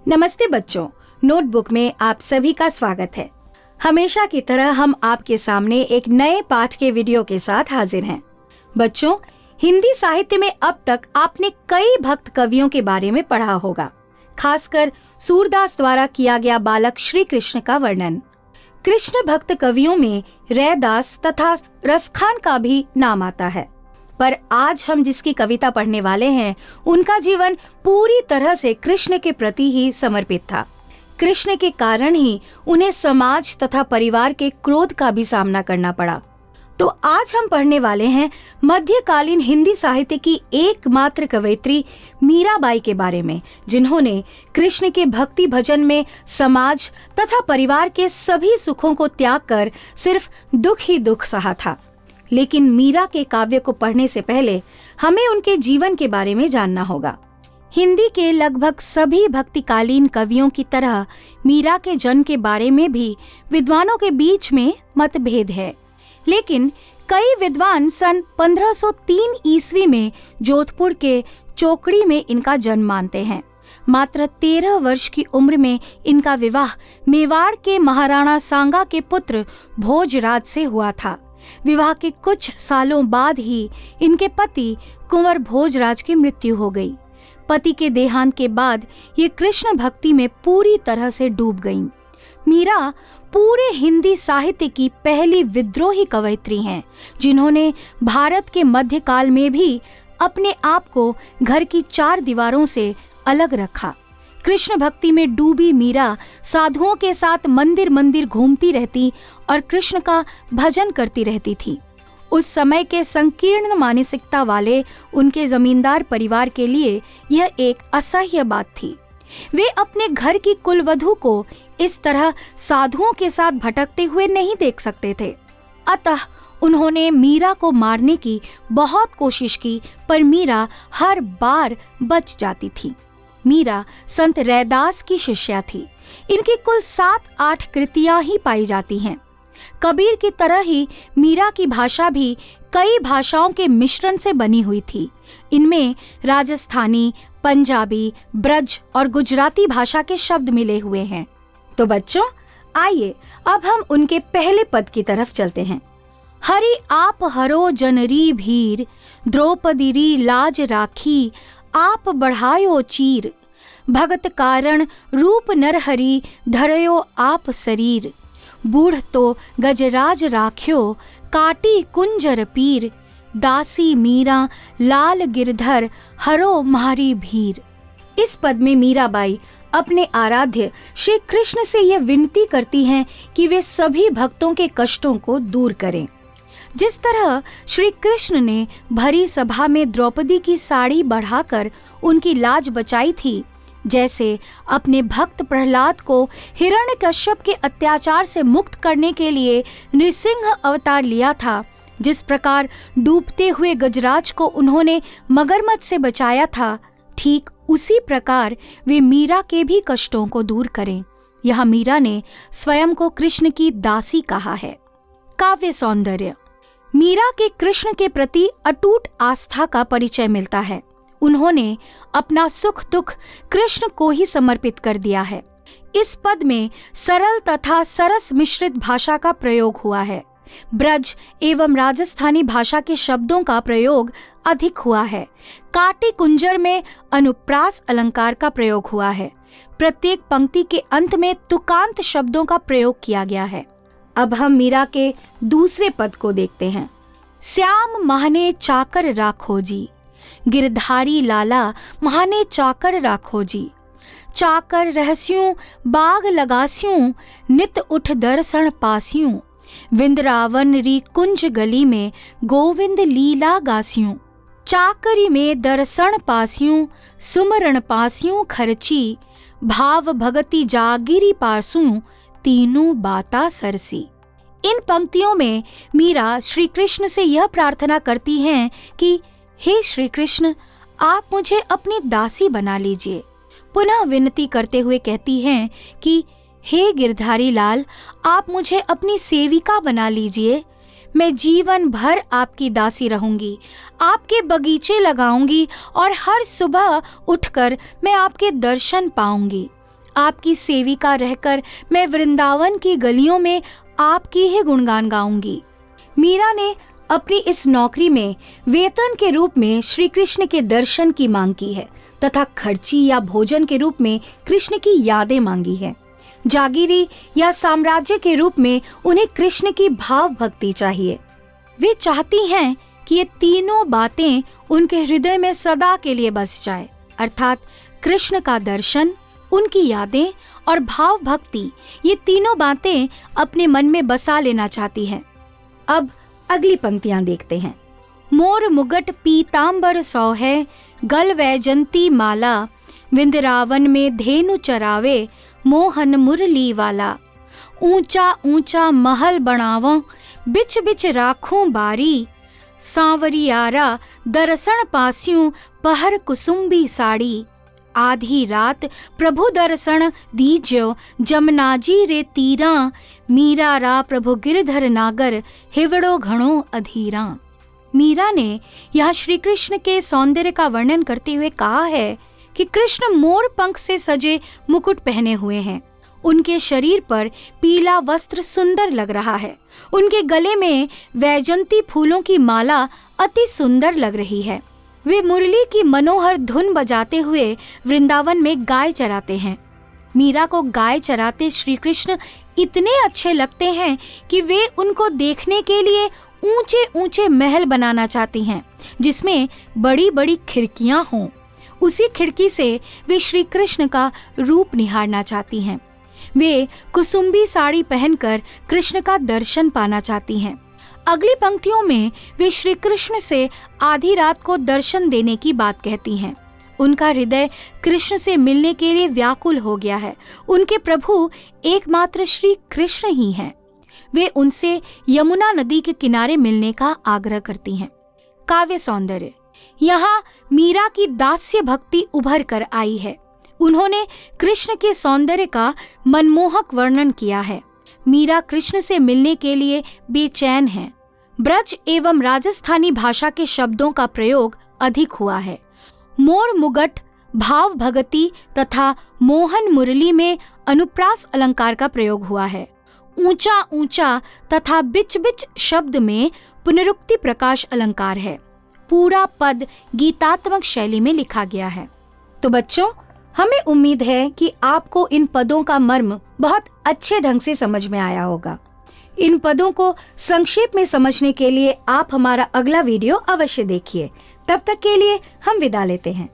नमस्ते बच्चों, नोटबुक में आप सभी का स्वागत है। हमेशा की तरह हम आपके सामने एक नए पाठ के वीडियो के साथ हाजिर हैं। बच्चों, हिंदी साहित्य में अब तक आपने कई भक्त कवियों के बारे में पढ़ा होगा, खासकर सूरदास द्वारा किया गया बालक श्री कृष्ण का वर्णन। कृष्ण भक्त कवियों में रैदास तथा रसखान का भी नाम आता है, पर आज हम जिसकी कविता पढ़ने वाले हैं उनका जीवन पूरी तरह से कृष्ण के प्रति ही समर्पित था। कृष्ण के कारण ही उन्हें समाज तथा परिवार के क्रोध का भी सामना करना पड़ा। तो आज हम पढ़ने वाले हैं मध्यकालीन हिंदी साहित्य की एकमात्र कवयित्री मीराबाई के बारे में, जिन्होंने कृष्ण के भक्ति भजन में समाज तथा परिवार के सभी सुखों को त्याग कर सिर्फ दुख ही दुख सहा था। लेकिन मीरा के काव्य को पढ़ने से पहले हमें उनके जीवन के बारे में जानना होगा। हिंदी के लगभग सभी भक्तिकालीन कवियों की तरह मीरा के जन्म के बारे में भी विद्वानों के बीच में मतभेद है, लेकिन कई विद्वान सन 1503 ईस्वी में जोधपुर के चोकड़ी में इनका जन्म मानते हैं। मात्र 13 वर्ष की उम्र में इनका विवाह मेवाड़ के महाराणा सांगा के पुत्र भोजराज से हुआ था। विवाह के कुछ सालों बाद ही इनके पति कुंवर भोजराज की मृत्यु हो गई। पति के देहांत के बाद ये कृष्ण भक्ति में पूरी तरह से डूब गईं। मीरा पूरे हिंदी साहित्य की पहली विद्रोही कवयित्री हैं, जिन्होंने भारत के मध्यकाल में भी अपने आप को घर की 4 दीवारों से अलग रखा। कृष्ण भक्ति में डूबी मीरा साधुओं के साथ मंदिर मंदिर घूमती रहती और कृष्ण का भजन करती रहती थी। उस समय के संकीर्ण मानसिकता वाले उनके जमींदार परिवार के लिए यह एक असह्य बात थी। वे अपने घर की कुलवधू को इस तरह साधुओं के साथ भटकते हुए नहीं देख सकते थे। अतः उन्होंने मीरा को मारने की बहुत कोशिश की, पर मीरा हर बार बच जाती थी। मीरा संत रैदास की शिष्या थी। इनकी कुल 7-8 कृतियां ही पाई जाती हैं। कबीर की तरह ही मीरा की भाषा भी कई भाषाओं के मिश्रण से बनी हुई थी। इनमें राजस्थानी, पंजाबी, ब्रज और गुजराती भाषा के शब्द मिले हुए हैं। तो बच्चों, आइए अब हम उनके पहले पद की तरफ चलते हैं। हरि आप हरो जनरी भीर, द्रौपदी री लाज राखी, आप बढ़ायो चीर, भगत कारण रूप नरहरि, धरयो आप शरीर, बूढ़ तो गजराज राख्यो, काटी कुंजर पीर, दासी मीरा लाल गिरधर, हरो म्हारी भीर। इस पद में मीराबाई अपने आराध्य श्री कृष्ण से यह विनती करती हैं कि वे सभी भक्तों के कष्टों को दूर करें। जिस तरह श्री कृष्ण ने भरी सभा में द्रौपदी की साड़ी बढ़ाकर उनकी लाज बचाई थी, जैसे अपने भक्त प्रहलाद को हिरण्यकश्यप के अत्याचार से मुक्त करने के लिए नृसिंह अवतार लिया था, जिस प्रकार डूबते हुए गजराज को उन्होंने मगरमच्छ से बचाया था, ठीक उसी प्रकार वे मीरा के भी कष्टों को दूर करें। यहाँ मीरा ने स्वयं को कृष्ण की दासी कहा है। काव्य सौंदर्य। मीरा के कृष्ण के प्रति अटूट आस्था का परिचय मिलता है। उन्होंने अपना सुख दुख कृष्ण को ही समर्पित कर दिया है। इस पद में सरल तथा सरस मिश्रित भाषा का प्रयोग हुआ है। ब्रज एवं राजस्थानी भाषा के शब्दों का प्रयोग अधिक हुआ है। काटी कुंजर में अनुप्रास अलंकार का प्रयोग हुआ है। प्रत्येक पंक्ति के अंत में तुकांत शब्दों का प्रयोग किया गया है। अब हम मीरा के दूसरे पद को देखते हैं। श्याम महाने चाकर राखो जी, गिरधारी लाला महाने चाकर राखो जी, चाकर रहस्यूं बाग लगास्यूं, नित उठ दर्शन पास्यूं, विंद्रावन री कुंज गली में गोविंद लीला गास्यूं, चाकरी में दर्शन पास्यूं, सुमरण पास्यूं खर्ची, भाव भगति जागिरी पासूं, तीनों बाता सरसी। इन पंक्तियों में मीरा श्री कृष्ण से यह प्रार्थना करती हैं कि हे श्री कृष्ण, आप मुझे अपनी दासी बना लीजिए। पुनः विनती करते हुए कहती हैं कि हे गिरधारी लाल, आप मुझे अपनी सेविका बना लीजिए। मैं जीवन भर आपकी दासी रहूंगी, आपके बगीचे लगाऊंगी और हर सुबह उठकर मैं आपके दर्शन पाऊंगी। आपकी सेविका रहकर मैं वृंदावन की गलियों में आपकी ही गुणगान गाऊंगी। मीरा ने अपनी इस नौकरी में वेतन के रूप में श्री कृष्ण के दर्शन की मांग की है तथा खर्ची या भोजन के रूप में कृष्ण की यादें मांगी है। जागीरी या साम्राज्य के रूप में उन्हें कृष्ण की भाव भक्ति चाहिए। वे चाहती हैं कि ये तीनों बातें उनके हृदय में सदा के लिए बस जाए, अर्थात कृष्ण का दर्शन, उनकी यादें और भाव भक्ति, ये तीनों बातें अपने मन में बसा लेना चाहती हैं। अब अगली पंक्तियां देखते हैं। मोर मुगट पीतांबर सौहे, गल वैजंती माला, विंद्रावन में धेनु चरावे, मोहन मुरली वाला। ऊंचा ऊंचा महल बनावों, बिच बिच राखूं बारी, सांवरियारा दर्शन पास्यूं, पहर कुसुम्बी साड़ी। आधी रात प्रभु दर्शन दीजो, जमनाजी रे तीरा, मीरा रा प्रभु गिरधर नागर, हिवड़ो घणो अधीरा। मीरा ने यहाँ श्री कृष्ण के सौंदर्य का वर्णन करते हुए कहा है कि कृष्ण मोर पंख से सजे मुकुट पहने हुए हैं। उनके शरीर पर पीला वस्त्र सुंदर लग रहा है। उनके गले में वैजंती फूलों की माला अति सुंदर लग रही है। वे मुरली की मनोहर धुन बजाते हुए वृंदावन में गाय चराते हैं। मीरा को गाय चराते श्री कृष्ण इतने अच्छे लगते हैं कि वे उनको देखने के लिए ऊंचे ऊंचे महल बनाना चाहती हैं, जिसमें बड़ी बड़ी खिड़कियां हों। उसी खिड़की से वे श्री कृष्ण का रूप निहारना चाहती हैं। वे कुसुम्बी साड़ी पहनकर कृष्ण का दर्शन पाना चाहती हैं। अगली पंक्तियों में वे श्री कृष्ण से आधी रात को दर्शन देने की बात कहती हैं। उनका हृदय कृष्ण से मिलने के लिए व्याकुल हो गया है। उनके प्रभु एकमात्र श्री कृष्ण ही हैं। वे उनसे यमुना नदी के किनारे मिलने का आग्रह करती हैं। काव्य सौंदर्य। यहाँ मीरा की दास्य भक्ति उभर कर आई है। उन्होंने कृष्ण के सौंदर्य का मनमोहक वर्णन किया है। मीरा कृष्ण से मिलने के लिए बेचैन हैं। ब्रज एवं राजस्थानी भाषा के शब्दों का प्रयोग अधिक हुआ है। मोर मुगट, भाव भगति तथा मोहन मुरली में अनुप्रास अलंकार का प्रयोग हुआ है। ऊंचा ऊंचा तथा बिच बिच शब्द में पुनरुक्ति प्रकाश अलंकार है। पूरा पद गीतात्मक शैली में लिखा गया है। तो बच्चों, हमें उम्मीद है कि आपको इन पदों का मर्म बहुत अच्छे ढंग से समझ में आया होगा। इन पदों को संक्षेप में समझने के लिए आप हमारा अगला वीडियो अवश्य देखिए। तब तक के लिए हम विदा लेते हैं।